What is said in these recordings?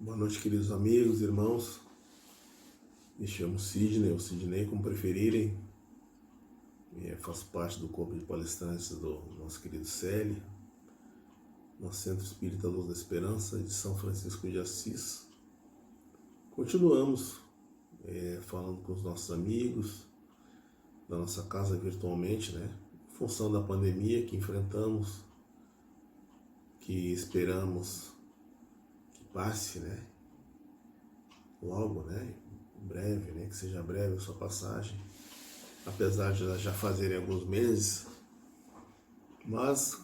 Boa noite, queridos amigos, irmãos. Me chamo Sidney, ou Sidney, como preferirem. Faço parte do corpo de palestrantes do nosso querido Célio, no Centro Espírita Luz da Esperança, de São Francisco de Assis. Continuamos falando com os nossos amigos da nossa casa virtualmente, né? Em função da pandemia que enfrentamos, que esperamos que passe, né? Logo, né? Breve, né? Que seja breve a sua passagem, apesar de já fazerem alguns meses, mas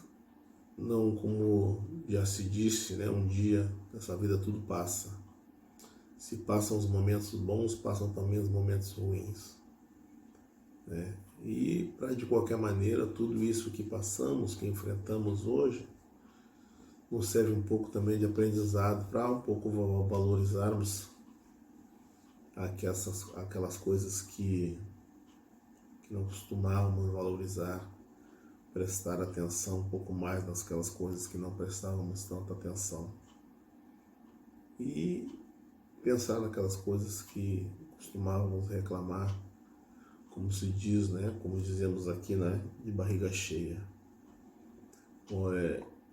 não como já se disse, né? Um dia nessa vida tudo passa. Se passam os momentos bons, passam também os momentos ruins, né? E para de qualquer maneira tudo isso que passamos, que enfrentamos hoje, nos serve um pouco também de aprendizado para um pouco valorizarmos aquelas coisas que não costumávamos valorizar, prestar atenção um pouco mais nasquelas coisas que não prestávamos tanta atenção e pensar naquelas coisas que costumávamos reclamar, como se diz, né, como dizemos aqui, né, de barriga cheia.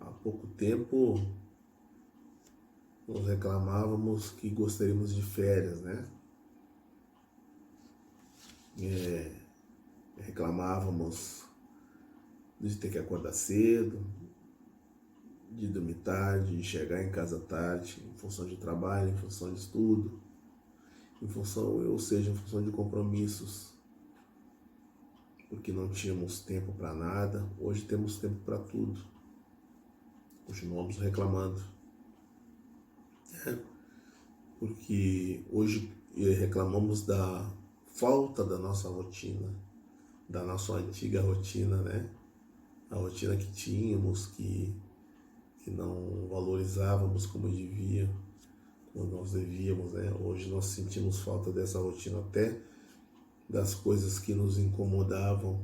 Há pouco tempo nós reclamávamos que gostaríamos de férias, né? Reclamávamos de ter que acordar cedo, de dormir tarde, de chegar em casa tarde, em função de trabalho, em função de estudo, em função de compromissos, porque não tínhamos tempo para nada. Hoje temos tempo para tudo. Continuamos reclamando, porque hoje reclamamos da falta da nossa rotina, da nossa antiga rotina, né? A rotina que tínhamos, que não valorizávamos como nós devíamos, né? Hoje nós sentimos falta dessa rotina, até das coisas que nos incomodavam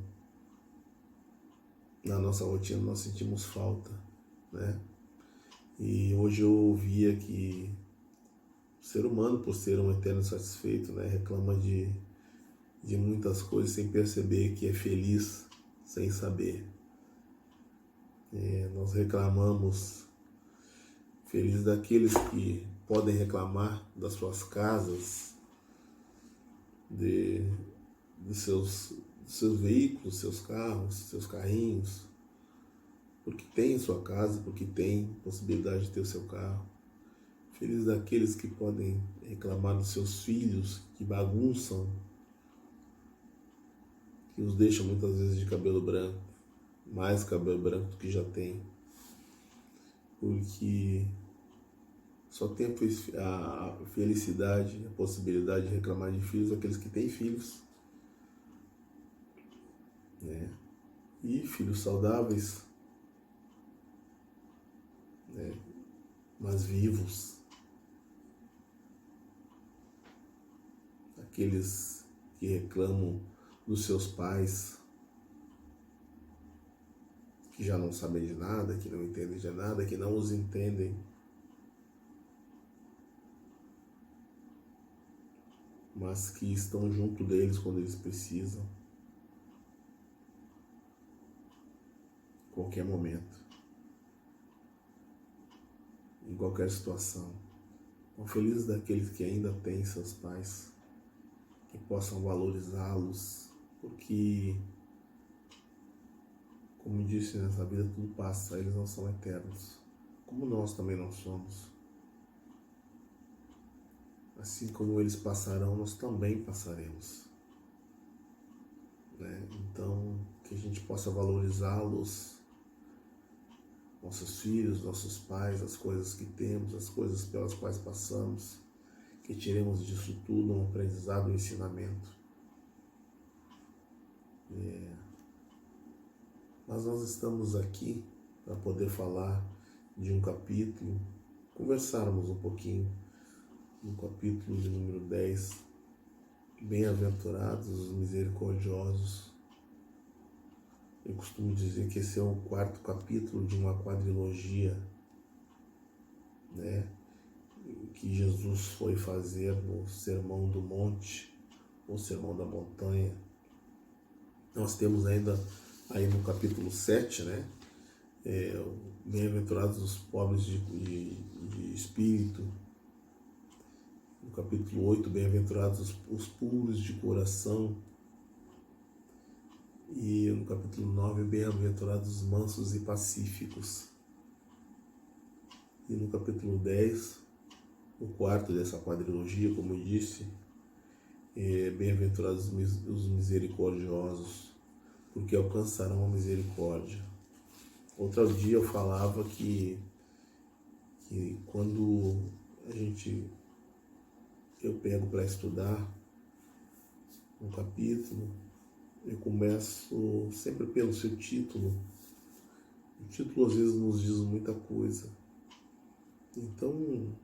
na nossa rotina, nós sentimos falta, né? E hoje eu ouvia que o ser humano, por ser um eterno satisfeito, né, reclama de muitas coisas sem perceber que é feliz sem saber. Nós reclamamos, feliz daqueles que podem reclamar das suas casas, de seus veículos, seus carros, seus carrinhos, porque tem sua casa, porque tem possibilidade de ter o seu carro. Feliz daqueles que podem reclamar dos seus filhos, que bagunçam, que os deixam muitas vezes de cabelo branco, mais cabelo branco do que já tem, porque só tem a felicidade, a possibilidade de reclamar de filhos aqueles que têm filhos, né? E filhos saudáveis, né? Mas vivos. Aqueles que reclamam dos seus pais, que já não sabem de nada, que não entendem de nada, que não os entendem, mas que estão junto deles quando eles precisam, em qualquer momento, em qualquer situação. Então, felizes daqueles que ainda têm seus pais, que possam valorizá-los, porque, como disse, nessa vida tudo passa, eles não são eternos, como nós também não somos. Assim como eles passarão, nós também passaremos, né? Então, que a gente possa valorizá-los, nossos filhos, nossos pais, as coisas que temos, as coisas pelas quais passamos, que tiremos disso tudo um aprendizado, um ensinamento. Mas nós estamos aqui para poder falar de um capítulo, conversarmos um pouquinho no capítulo de número 10, Bem-aventurados os misericordiosos. Eu costumo dizer que esse é o quarto capítulo de uma quadrilogia, né? que Jesus foi fazer no Sermão do Monte, ou Sermão da Montanha. Nós temos ainda aí no capítulo 7, né? Bem-aventurados os pobres de espírito. No capítulo 8, bem-aventurados os puros de coração. E no capítulo 9, bem-aventurados os mansos e pacíficos. E no capítulo 10, o quarto dessa quadrilogia, como eu disse, bem-aventurados os misericordiosos, porque alcançarão a misericórdia. Outro dia eu falava que quando eu pego para estudar um capítulo, eu começo sempre pelo seu título. O título às vezes nos diz muita coisa. Então,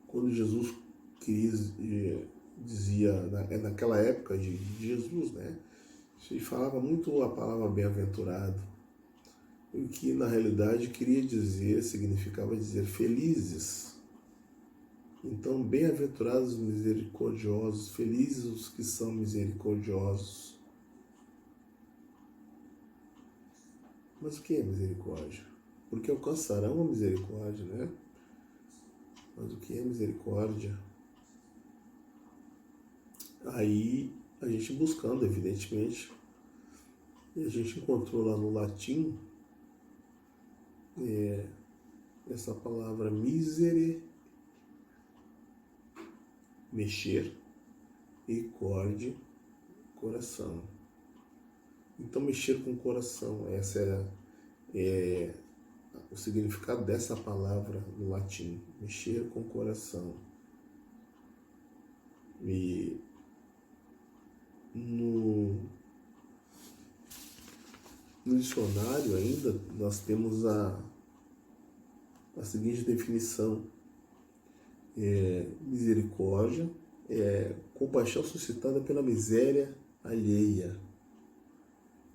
quando Jesus dizia, naquela época de Jesus, né? Ele falava muito a palavra bem-aventurado, o que na realidade queria dizer, significava dizer felizes. Então, bem-aventurados os misericordiosos, felizes os que são misericordiosos. Mas o que é misericórdia? Porque alcançarão a misericórdia, né? Mas o que é misericórdia? Aí a gente buscando, evidentemente, e a gente encontrou lá no latim essa palavra misere, mexer, e corde, coração. Então, mexer com o coração, essa é o significado dessa palavra no latim, mexer com o coração. E no dicionário ainda nós temos a seguinte definição: misericórdia é compaixão suscitada pela miséria alheia.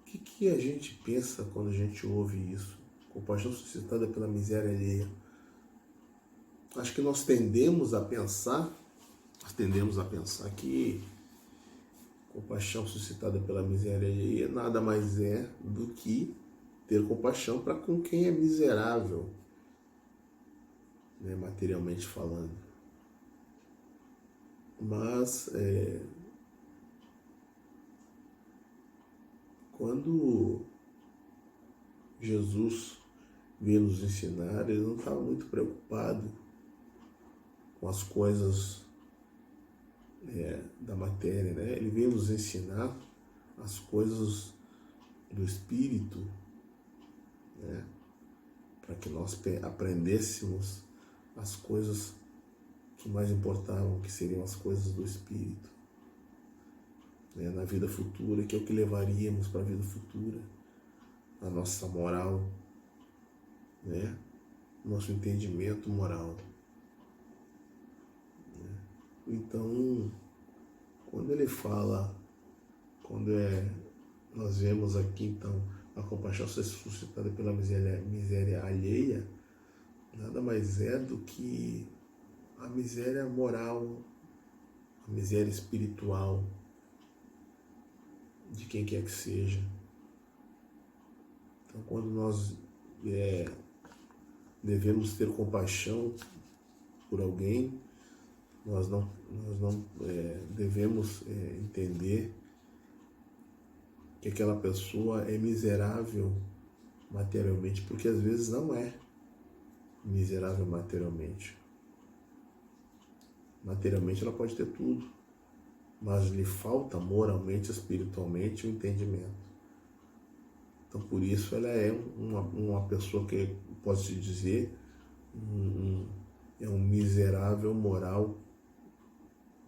O que a gente pensa quando a gente ouve isso? Compaixão suscitada pela miséria alheia. Acho que nós tendemos a pensar que compaixão suscitada pela miséria alheia nada mais é do que ter compaixão para com quem é miserável, né, materialmente falando. Mas quando Jesus veio nos ensinar, ele não estava muito preocupado com as coisas da matéria, né? Ele veio nos ensinar as coisas do Espírito, né? Para que nós aprendêssemos as coisas que mais importavam, que seriam as coisas do Espírito, né? Na vida futura, que é o que levaríamos para a vida futura, a nossa moral, né? Nosso entendimento moral. Então, quando ele fala, nós vemos aqui então a compaixão ser suscitada pela miséria alheia, nada mais é do que a miséria moral, a miséria espiritual de quem quer que seja. Então, quando nós devemos ter compaixão por alguém, nós não devemos entender que aquela pessoa é miserável materialmente, porque às vezes não é miserável materialmente. Materialmente ela pode ter tudo, mas lhe falta moralmente, espiritualmente o entendimento. Então, por isso ela é uma pessoa que pode-se dizer é um miserável moral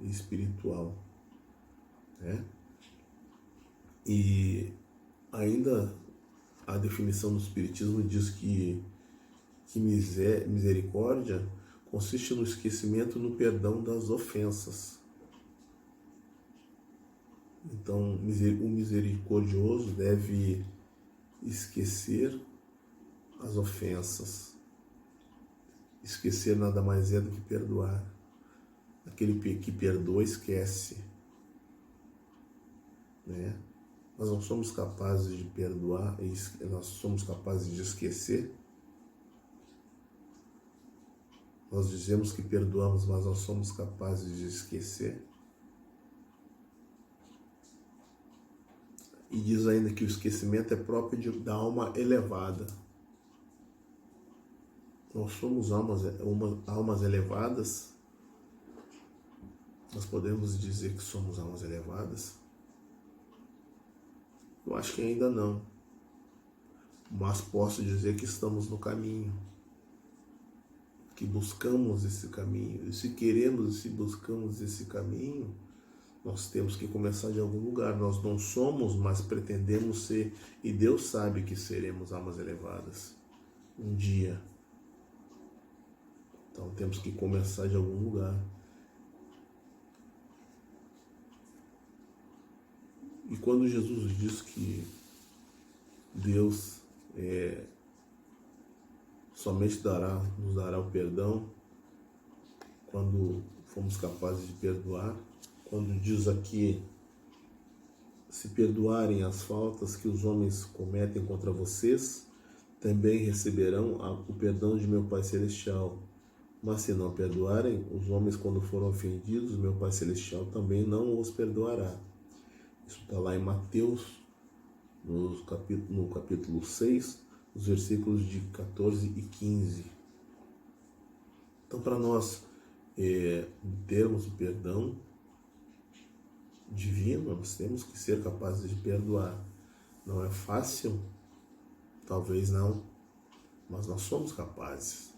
e espiritual, né? E ainda a definição do Espiritismo diz que misericórdia consiste no esquecimento e no perdão das ofensas. Então, o misericordioso deve esquecer as ofensas, Esquecer nada mais é do que perdoar. Aquele que perdoa esquece, né? Nós não somos capazes de perdoar, nós somos capazes de esquecer. Nós dizemos que perdoamos, mas nós somos capazes de esquecer. E diz ainda que o esquecimento é próprio da alma elevada. Nós somos almas elevadas. Nós podemos dizer que somos almas elevadas? Eu acho que ainda não. Mas posso dizer que estamos no caminho. Que buscamos esse caminho. E se queremos e se buscamos esse caminho, nós temos que começar de algum lugar. Nós não somos, mas pretendemos ser. E Deus sabe que seremos almas elevadas um dia. Então temos que começar de algum lugar. E quando Jesus diz que Deus somente nos dará o perdão quando fomos capazes de perdoar, quando diz aqui, se perdoarem as faltas que os homens cometem contra vocês, também receberão o perdão de meu Pai Celestial. Mas se não perdoarem os homens quando foram ofendidos, meu Pai Celestial também não os perdoará. Isso está lá em Mateus, no capítulo 6, os versículos de 14 e 15. Então, para nós termos o perdão divino, nós temos que ser capazes de perdoar. Não é fácil? Talvez não, mas nós somos capazes.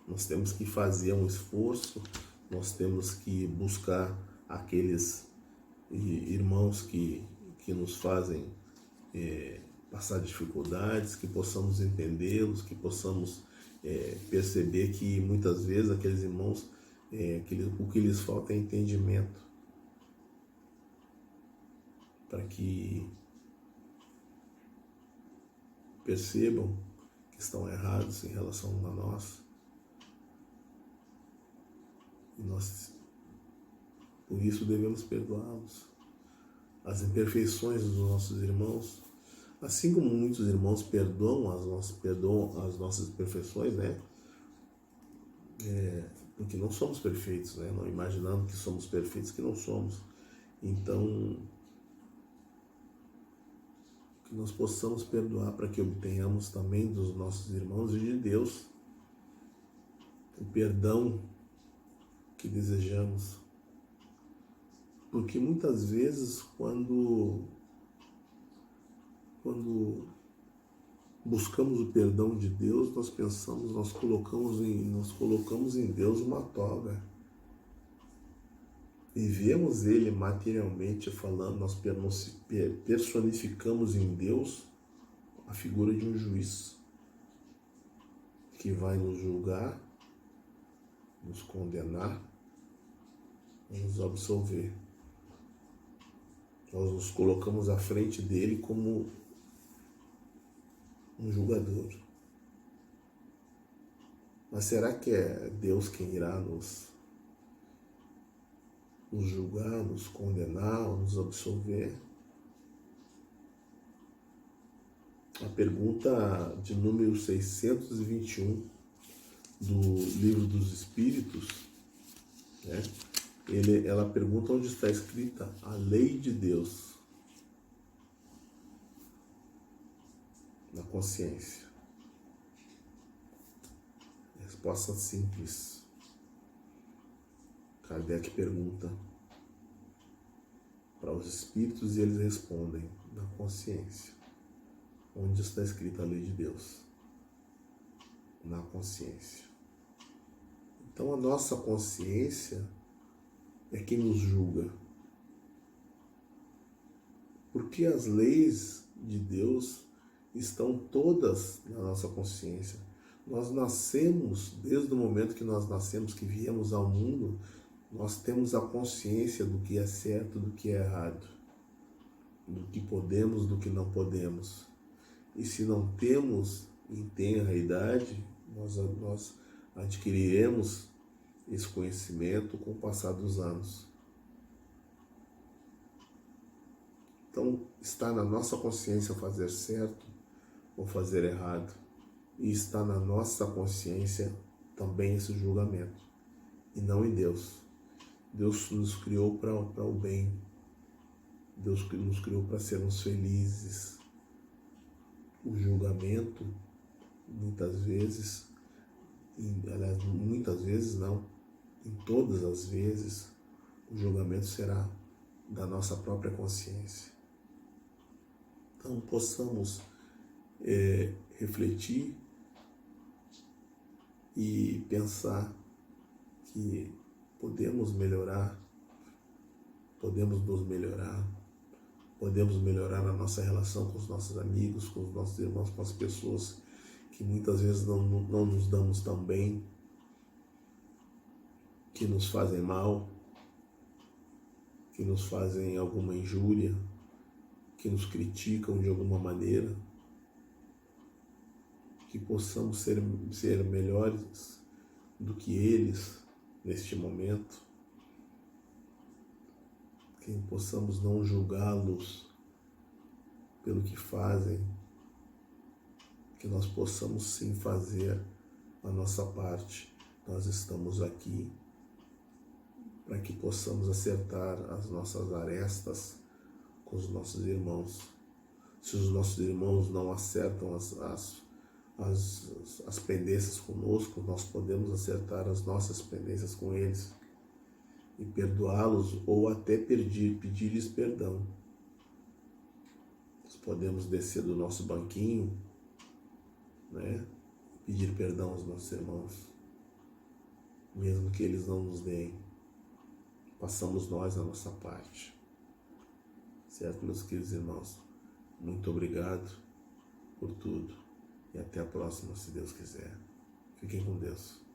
Nós temos que fazer um esforço, nós temos que buscar aqueles irmãos que nos fazem passar dificuldades, que possamos entendê-los, que possamos perceber que muitas vezes aqueles irmãos, o que lhes falta é entendimento, para que percebam que estão errados em relação a nós. E nós, por isso, devemos perdoá-los. As imperfeições dos nossos irmãos, assim como muitos irmãos perdoam as nossas imperfeições, né? Porque não somos perfeitos, né? Não imaginando que somos perfeitos, que não somos. Então, que nós possamos perdoar para que obtenhamos também dos nossos irmãos e de Deus o perdão que desejamos. Porque muitas vezes quando buscamos o perdão de Deus, nós colocamos em Deus uma toga. E vemos Ele materialmente falando, nós personificamos em Deus a figura de um juiz que vai nos julgar, nos condenar, nos absolver. Nós nos colocamos à frente dele como um julgador. Mas será que é Deus quem irá nos julgar, nos condenar, nos absolver? A pergunta de número 621 do Livro dos Espíritos, né? Ela pergunta onde está escrita a lei de Deus na consciência. Resposta simples. Kardec pergunta para os espíritos e eles respondem na consciência. Onde está escrita a lei de Deus? Na consciência. Então a nossa consciência é quem nos julga. Porque as leis de Deus estão todas na nossa consciência. Nós nascemos, desde o momento que nós nascemos, que viemos ao mundo, nós temos a consciência do que é certo, do que é errado, do que podemos, do que não podemos. E se não temos em tenra idade, Nós adquiriremos esse conhecimento com o passar dos anos. Então, está na nossa consciência fazer certo ou fazer errado. E está na nossa consciência também esse julgamento. E não em Deus. Deus nos criou para o bem. Deus nos criou para sermos felizes. O julgamento, muitas vezes, aliás, muitas vezes não, em todas as vezes, o julgamento será da nossa própria consciência. Então, possamos refletir e pensar que podemos melhorar, podemos nos melhorar, podemos melhorar a nossa relação com os nossos amigos, com os nossos irmãos, com as pessoas que muitas vezes não nos damos tão bem, que nos fazem mal, que nos fazem alguma injúria, que nos criticam de alguma maneira, que possamos ser melhores do que eles neste momento, que possamos não julgá-los pelo que fazem, que nós possamos sim fazer a nossa parte. Nós estamos aqui para que possamos acertar as nossas arestas com os nossos irmãos. Se os nossos irmãos não acertam as pendências conosco, nós podemos acertar as nossas pendências com eles e perdoá-los ou até pedir-lhes perdão. Nós podemos descer do nosso banquinho, né, pedir perdão aos nossos irmãos, mesmo que eles não nos deem. Passamos nós a nossa parte. Certo, meus queridos irmãos? Muito obrigado por tudo. E até a próxima, se Deus quiser. Fiquem com Deus.